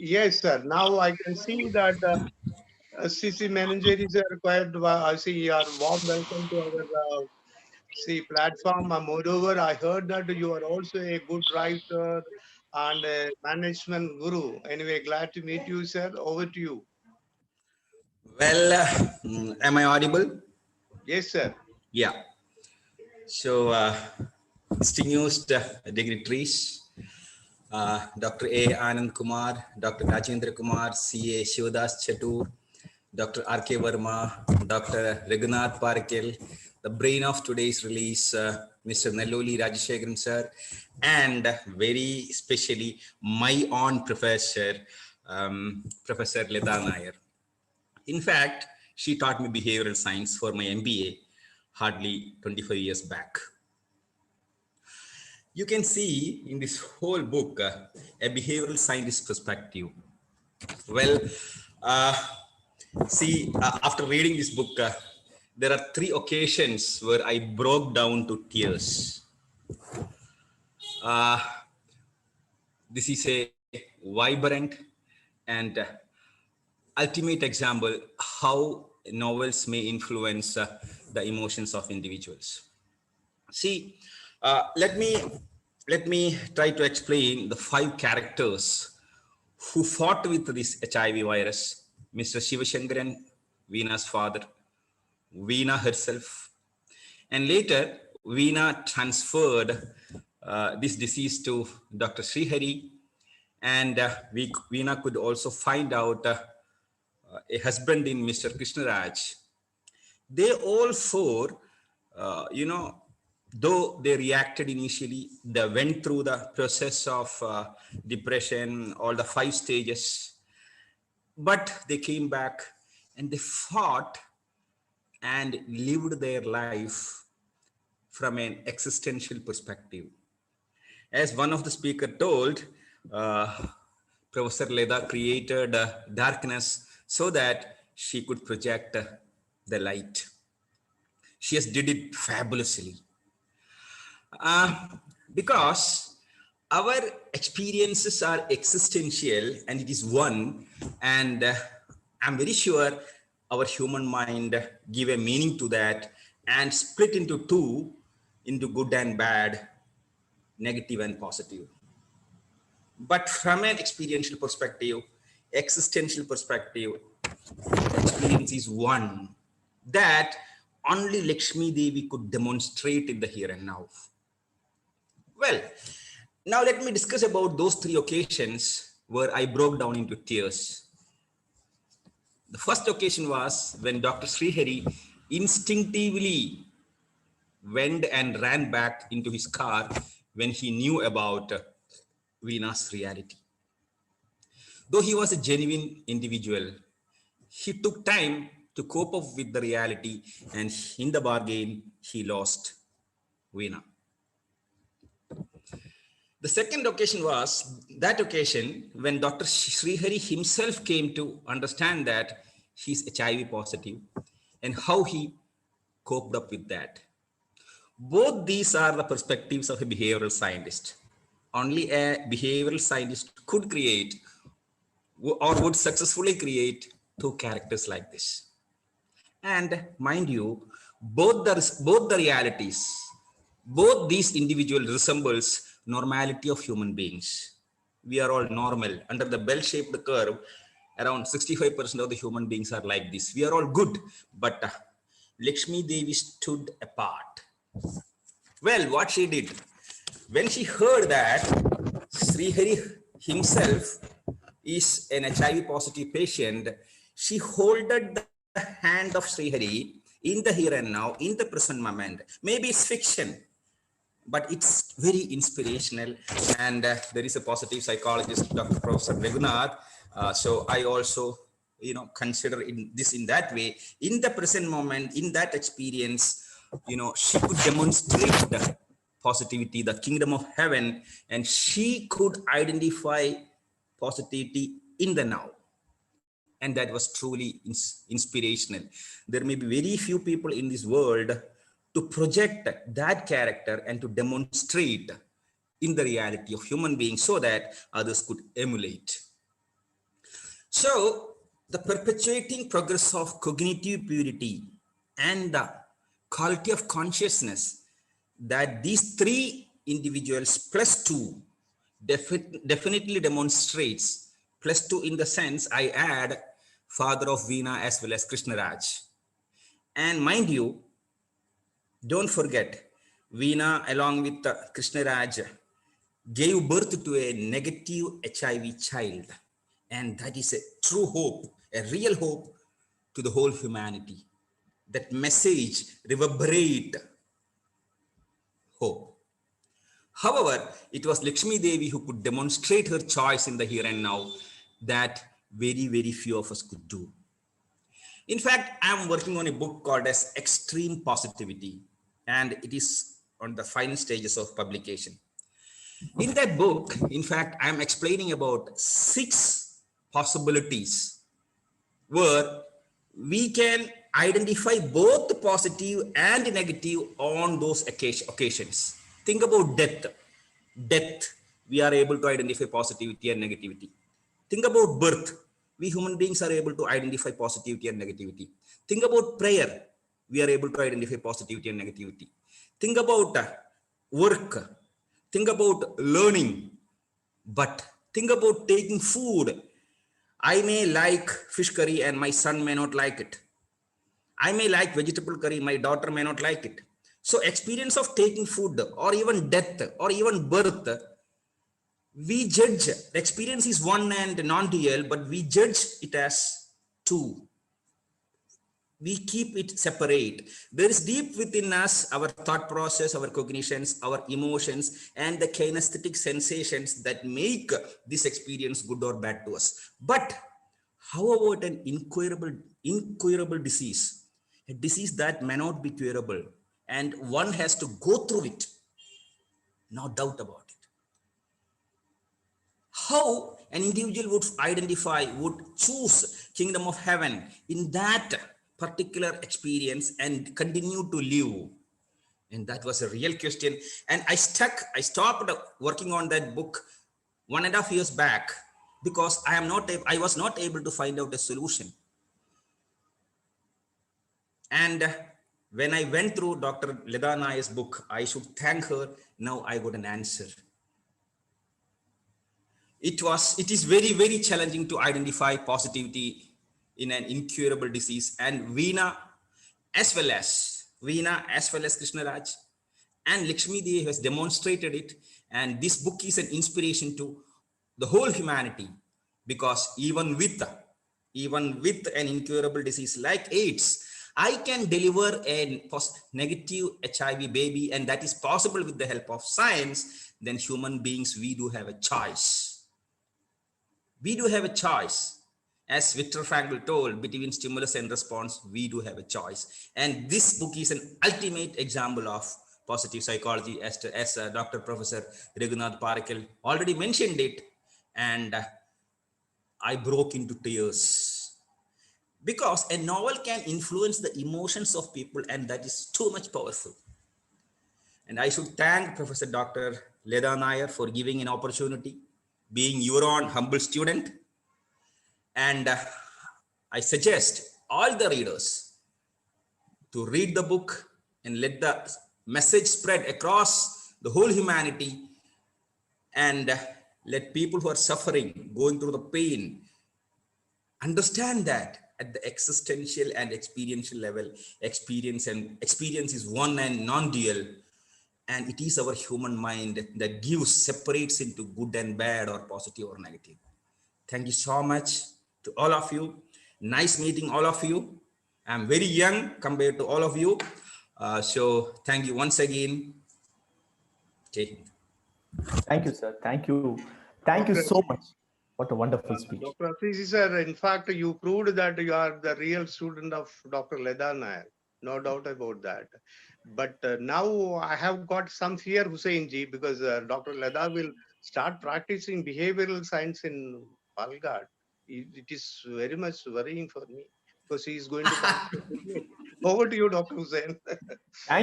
Yes, sir. Now I can see that CC manager is required. I see your warm welcome to our see platform. Moreover, I heard that you are also a good writer and a management guru. Anyway, glad to meet you, sir. Over to you. Well, am I audible? Yes, sir. Yeah. So, distinguished dignitaries, Dr. A. Anand Kumar, Dr. Rajendra Kumar, C.A. Shivadas Chatur, Dr. R.K. Verma, Dr. Raghunath Parkel, the brain of today's release, Mr. Nelloli Rajashekharan sir, and very specially my own professor, Professor Latha Nair. In fact, she taught me behavioral science for my MBA hardly 25 years back. You can see in this whole book a behavioral scientist perspective. Well, uh, after reading this book, there are three occasions where I broke down to tears. Uh, this is a vibrant and ultimate example how novels may influence the emotions of individuals. See, let me try to explain the five characters who fought with this HIV virus: Mr. Shivashankaran, Veena's father, Veena herself, and later Veena transferred this disease to Dr. Srihari, and Veena could also find out a husband in Mr. Krishnaraj. They all four, you know, though they reacted initially, they went through the process of depression, all the five stages, but they came back and they fought and lived their life from an existential perspective. As one of the speaker told, uh, Professor Leda created darkness so that she could project the light. She has did it fabulously. Uh, because our experiences are existential and it is one, and I'm very sure our human mind give a meaning to that and split into two, into good and bad, negative and positive. But from an experiential perspective, existential perspective, experience is one that only Laxmi Devi could demonstrate in the here and now. Well, now let me discuss about those three occasions where I broke down into tears. The first occasion was when Dr. Srihari instinctively went and ran back into his car when he knew about Veena's reality. Though he was a genuine individual, he took time to cope up with the reality, and in the bargain, he lost Veena. The second occasion was that occasion when Dr. Srihari himself came to understand that he's HIV positive and how he coped up with that. Both these are the perspectives of a behavioral scientist. Only a behavioral scientist could create or would successfully create two characters like this. And mind you, both the realities, both these individuals resembles normality of human beings. We are all normal. Under the bell-shaped curve, around 65% of the human beings are like this. We are all good, but Laxmi Devi stood apart. Well, what she did, when she heard that Srihari himself is an HIV positive patient, she holded the hand of Srihari in the here and now, in the present moment. Maybe it's fiction, but it's very inspirational. And there is a positive psychologist, Dr. Professor Raghunath. So I also, consider this in that way. In the present moment, in that experience, she could demonstrate the positivity, the kingdom of heaven, and she could identify positivity in the now. And that was truly inspirational. There may be very few people in this world to project that character and to demonstrate in the reality of human beings so that others could emulate. So the perpetuating progress of cognitive purity and the quality of consciousness, that these three individuals plus two definitely demonstrates. Plus two in the sense I add father of Veena as well as Krishna Raj. And mind you, don't forget, Veena along with Krishna Raj gave birth to a negative HIV child. And that is a true hope, a real hope to the whole humanity. That message reverberate hope. However, it was Laxmi Devi who could demonstrate her choice in the here and now that very, very few of us could do. In fact, I'm working on a book called as Extreme Positivity, and it is on the final stages of publication. In that book, in fact, I'm explaining about 6 possibilities where we can identify both the positive and negative on those occasions. Think about death. Death, we are able to identify positivity and negativity. Think about birth. We human beings are able to identify positivity and negativity. Think about prayer. We are able to identify positivity and negativity. Think about work. Think about learning. But think about taking food. I may like fish curry and my son may not like it. I may like vegetable curry, my daughter may not like it. So experience of taking food or even death or even birth, we judge. The experience is one and non-dual, but we judge it as two. We keep it separate. There is deep within us our thought process, our cognitions, our emotions, and the kinesthetic sensations that make this experience good or bad to us. But how about an incurable disease? A disease that may not be curable, and one has to go through it, no doubt about it. How an individual would identify, would choose kingdom of heaven in that particular experience and continue to live? And that was a real question. And I stopped working on that book 1.5 years back because I was not able to find out a solution. And when I went through Dr. Latha Nair's book, I should thank her. Now I got an answer. It is very, very challenging to identify positivity in an incurable disease. And Veena as well as Krishna Raj and Laxmi Devi has demonstrated it. And this book is an inspiration to the whole humanity, because even with an incurable disease like AIDS, I can deliver a negative HIV baby, and that is possible with the help of science. Then human beings, we do have a choice. We do have a choice. As Viktor Frankl told, between stimulus and response, we do have a choice. And this book is an ultimate example of positive psychology, as Dr. Professor Raghunath Parakal already mentioned it. And I broke into tears, because a novel can influence the emotions of people, and that is too much powerful. And I should thank Professor Dr. Latha Nair for giving an opportunity, being your own humble student. And I suggest all the readers to read the book and let the message spread across the whole humanity, and let people who are suffering, going through the pain, understand that at the existential and experiential level, experience is one and non-dual, and it is our human mind that separates into good and bad, or positive or negative. Thank you so much to all of you. Nice meeting all of you. I'm very young compared to all of you. So thank you once again. Okay. Thank you, sir. Thank you. Thank you Dr. so much. What a wonderful speech. Dr. Afisi sir, in fact, you proved that you are the real student of Dr. Latha Nair. No doubt about that. But now I have got some fear, Hussein ji, because Dr. Latha will start practicing behavioral science in Palghat. It is very much worrying for me, because he is going to practice. Over to you, Dr. Hussein. Thank